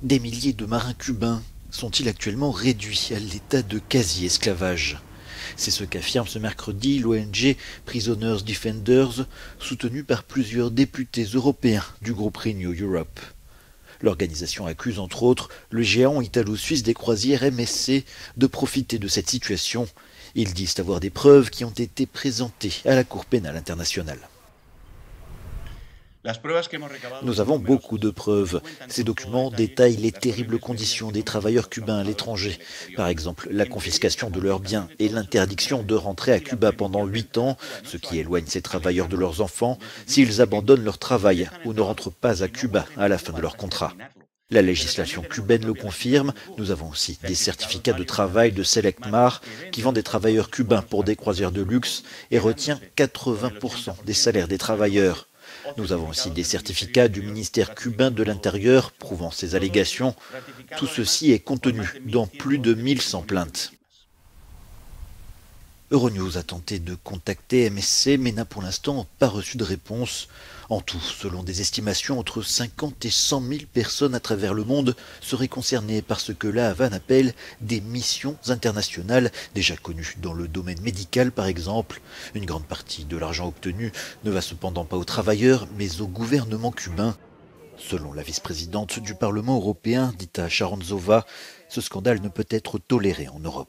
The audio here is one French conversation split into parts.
Des milliers de marins cubains sont-ils actuellement réduits à l'état de quasi-esclavage? C'est ce qu'affirme ce mercredi l'ONG Prisoners Defenders, soutenue par plusieurs députés européens du groupe Renew Europe. L'organisation accuse entre autres le géant italo-suisse des croisières MSC de profiter de cette situation. Ils disent avoir des preuves qui ont été présentées à la Cour pénale internationale. Nous avons beaucoup de preuves. Ces documents détaillent les terribles conditions des travailleurs cubains à l'étranger. Par exemple, la confiscation de leurs biens et l'interdiction de rentrer à Cuba pendant 8 ans, ce qui éloigne ces travailleurs de leurs enfants, s'ils abandonnent leur travail ou ne rentrent pas à Cuba à la fin de leur contrat. La législation cubaine le confirme. Nous avons aussi des certificats de travail de Selectmar qui vend des travailleurs cubains pour des croisières de luxe et retient 80% des salaires des travailleurs. Nous avons aussi des certificats du ministère cubain de l'Intérieur prouvant ces allégations. Tout ceci est contenu dans plus de 1100 plaintes. Euronews a tenté de contacter MSC mais n'a pour l'instant pas reçu de réponse. En tout, selon des estimations, entre 50 et 100 000 personnes à travers le monde seraient concernées par ce que la Havane appelle des missions internationales, déjà connues dans le domaine médical par exemple. Une grande partie de l'argent obtenu ne va cependant pas aux travailleurs, mais au gouvernement cubain. Selon la vice-présidente du Parlement européen, Dita Charanzova, ce scandale ne peut être toléré en Europe.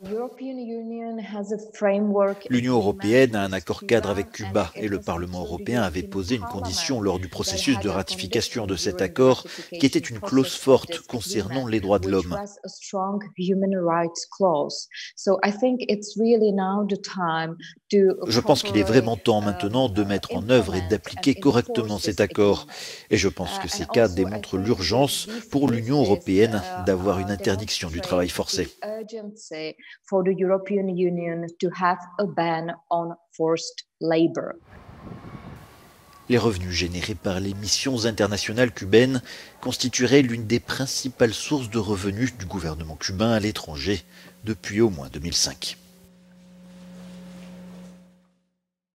L'Union européenne a un accord cadre avec Cuba et le Parlement européen avait posé une condition lors du processus de ratification de cet accord qui était une clause forte concernant les droits de l'homme. Je pense qu'il est vraiment temps maintenant de mettre en œuvre et d'appliquer correctement cet accord. Et je pense que ces cas démontrent l'urgence pour l'Union européenne d'avoir une interdiction du travail forcé. Les revenus générés par les missions internationales cubaines constitueraient l'une des principales sources de revenus du gouvernement cubain à l'étranger depuis au moins 2005.